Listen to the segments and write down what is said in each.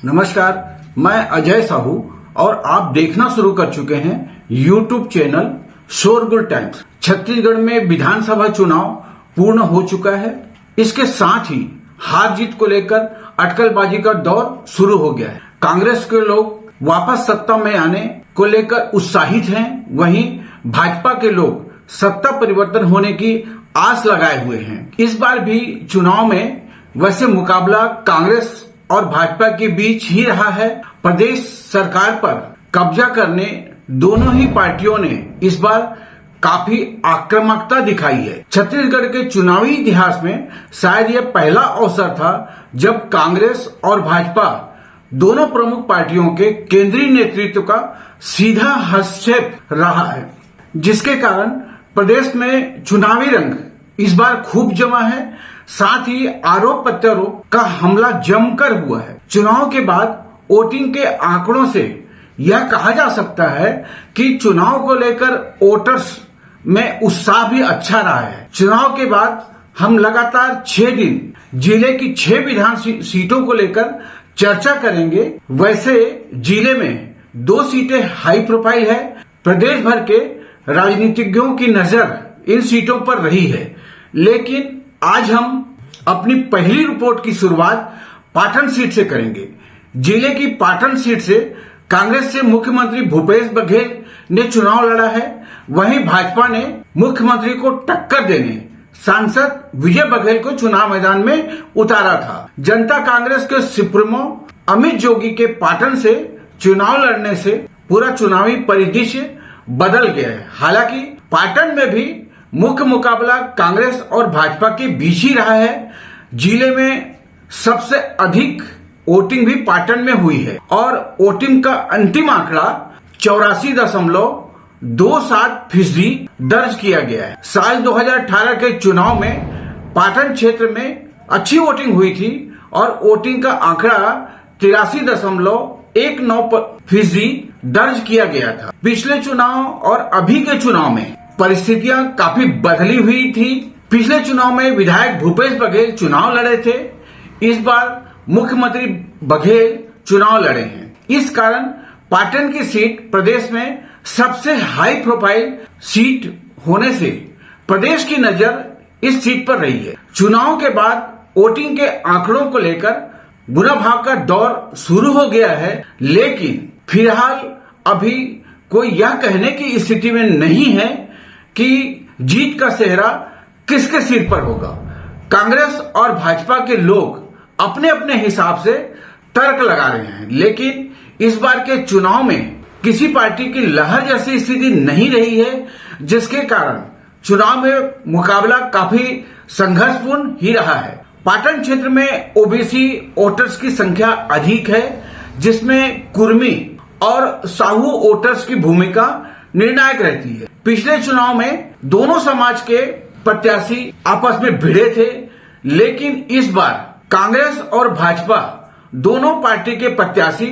नमस्कार, मैं अजय साहू और आप देखना शुरू कर चुके हैं YouTube चैनल शोरगुल टाइम्स। छत्तीसगढ़ में विधानसभा चुनाव पूर्ण हो चुका है। इसके साथ ही हार जीत को लेकर अटकलबाजी का दौर शुरू हो गया है। कांग्रेस के लोग वापस सत्ता में आने को लेकर उत्साहित हैं, वहीं भाजपा के लोग सत्ता परिवर्तन होने की आस लगाए हुए हैं। इस बार भी चुनाव में वैसे मुकाबला कांग्रेस और भाजपा के बीच ही रहा है। प्रदेश सरकार पर कब्जा करने दोनों ही पार्टियों ने इस बार काफी आक्रामकता दिखाई है। छत्तीसगढ़ के चुनावी इतिहास में शायद यह पहला अवसर था जब कांग्रेस और भाजपा दोनों प्रमुख पार्टियों के केंद्रीय नेतृत्व का सीधा हस्तक्षेप रहा है, जिसके कारण प्रदेश में चुनावी रंग इस बार खूब जमा है। साथ ही आरोप प्रत्यारोप का हमला जमकर हुआ है। चुनाव के बाद वोटिंग के आंकड़ों से यह कहा जा सकता है कि चुनाव को लेकर वोटर्स में उत्साह भी अच्छा रहा है। चुनाव के बाद हम लगातार 6 दिन जिले की 6 विधान सीटों को लेकर चर्चा करेंगे। वैसे जिले में 2 सीटें हाई प्रोफाइल है। प्रदेश भर के राजनीतिज्ञों की नजर इन सीटों पर रही है, लेकिन आज हम अपनी पहली रिपोर्ट की शुरुआत पाटन सीट से करेंगे। जिले की पाटन सीट से कांग्रेस से मुख्यमंत्री भूपेश बघेल ने चुनाव लड़ा है, वहीं भाजपा ने मुख्यमंत्री को टक्कर देने सांसद विजय बघेल को चुनाव मैदान में उतारा था। जनता कांग्रेस के सुप्रीमो अमित जोगी के पाटन से चुनाव लड़ने से पूरा चुनावी परिदृश्य बदल गया है। हालांकि पाटन में भी मुख्य मुकाबला कांग्रेस और भाजपा के बीच ही रहा है। जिले में सबसे अधिक वोटिंग भी पाटन में हुई है और वोटिंग का अंतिम आंकड़ा 84.27% दर्ज किया गया है। साल 2018 के चुनाव में पाटन क्षेत्र में अच्छी वोटिंग हुई थी और वोटिंग का आंकड़ा 83.19% दर्ज किया गया था। पिछले चुनाव और अभी के चुनाव में परिस्थितियां काफी बदली हुई थी। पिछले चुनाव में विधायक भूपेश बघेल चुनाव लड़े थे, इस बार मुख्यमंत्री बघेल चुनाव लड़े हैं। इस कारण पाटन की सीट प्रदेश में सबसे हाई प्रोफाइल सीट होने से प्रदेश की नजर इस सीट पर रही है। चुनाव के बाद वोटिंग के आंकड़ों को लेकर बुरा भाव का दौर शुरू हो गया है, लेकिन फिलहाल अभी कोई यह कहने की स्थिति में नहीं है कि जीत का सेहरा किसके सिर पर होगा। कांग्रेस और भाजपा के लोग अपने अपने हिसाब से तर्क लगा रहे हैं, लेकिन इस बार के चुनाव में किसी पार्टी की लहर जैसी स्थिति नहीं रही है, जिसके कारण चुनाव में मुकाबला काफी संघर्षपूर्ण ही रहा है। पाटन क्षेत्र में ओबीसी वोटर्स की संख्या अधिक है, जिसमें कुर्मी और साहू वोटर्स की भूमिका निर्णायक रहती है। पिछले चुनाव में दोनों समाज के प्रत्याशी आपस में भिड़े थे, लेकिन इस बार कांग्रेस और भाजपा दोनों पार्टी के प्रत्याशी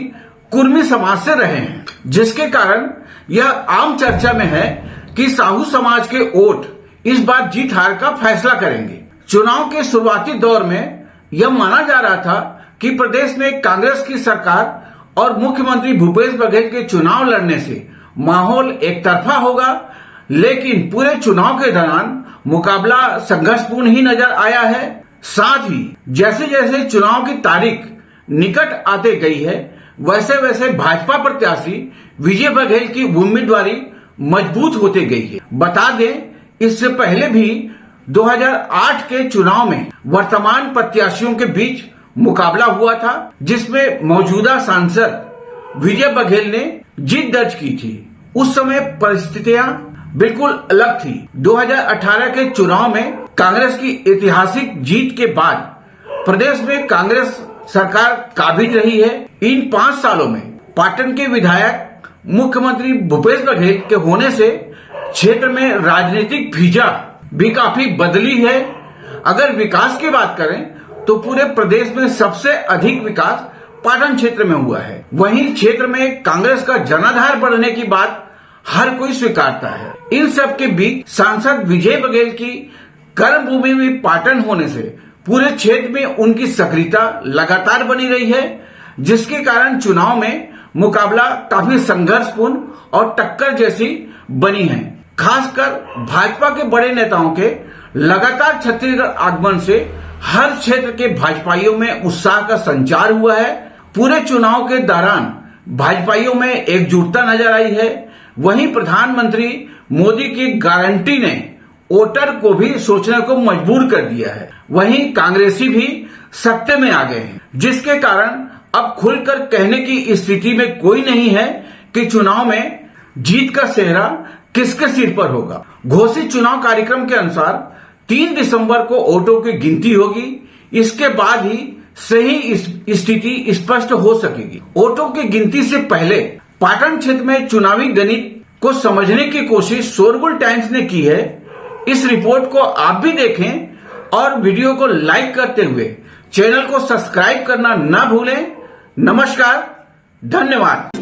कुर्मी समाज से रहे हैं, जिसके कारण यह आम चर्चा में है कि साहू समाज के वोट इस बार जीत हार का फैसला करेंगे। चुनाव के शुरुआती दौर में यह माना जा रहा था कि प्रदेश में कांग्रेस की सरकार और मुख्यमंत्री भूपेश बघेल के चुनाव लड़ने से माहौल एक तरफा होगा, लेकिन पूरे चुनाव के दौरान मुकाबला संघर्षपूर्ण ही नजर आया है। साथ ही जैसे जैसे चुनाव की तारीख निकट आते गई है, वैसे वैसे भाजपा प्रत्याशी विजय बघेल की उम्मीदवारी मजबूत होते गई है। बता दें, इससे पहले भी 2008 के चुनाव में वर्तमान प्रत्याशियों के बीच मुकाबला हुआ था, जिसमें मौजूदा सांसद विजय बघेल ने जीत दर्ज की थी। उस समय परिस्थितियां बिल्कुल अलग थी। 2018 के चुनाव में कांग्रेस की ऐतिहासिक जीत के बाद प्रदेश में कांग्रेस सरकार काबिज रही है। इन 5 सालों में पाटन के विधायक मुख्यमंत्री भूपेश बघेल के होने से क्षेत्र में राजनीतिक फिजा भी काफी बदली है। अगर विकास की बात करें तो पूरे प्रदेश में सबसे अधिक विकास पाटन क्षेत्र में हुआ है। वहीं क्षेत्र में कांग्रेस का जनाधार बढ़ने की बात हर कोई स्वीकारता है। इन सब के बीच सांसद विजय बघेल की कर्मभूमि में पाटन होने से पूरे क्षेत्र में उनकी सक्रियता लगातार बनी रही है। जिसके कारण चुनाव में मुकाबला काफी संघर्षपूर्ण और टक्कर जैसी बनी है। खासकर भाजपा के बड़े नेताओं के लगातार छत्तीसगढ़ आगमन से हर क्षेत्र के भाजपाइयों में उत्साह का संचार हुआ है। पूरे चुनाव के दौरान भाजपाइयों में एकजुटता नजर आई है। वहीं प्रधानमंत्री मोदी की गारंटी ने वोटर को भी सोचने को मजबूर कर दिया है। वहीं कांग्रेसी भी सत्ते में आ गए हैं, जिसके कारण अब खुलकर कहने की स्थिति में कोई नहीं है कि चुनाव में जीत का सेहरा किसके सिर पर होगा। घोषित चुनाव कार्यक्रम के अनुसार 3 दिसंबर को वोटों की गिनती होगी। इसके बाद ही सही स्थिति स्पष्ट हो सकेगी। वोटों की गिनती से पहले पाटन क्षेत्र में चुनावी गणित को समझने की कोशिश शोरगुल टाइम्स ने की है। इस रिपोर्ट को आप भी देखें और वीडियो को लाइक करते हुए चैनल को सब्सक्राइब करना न भूलें। नमस्कार, धन्यवाद।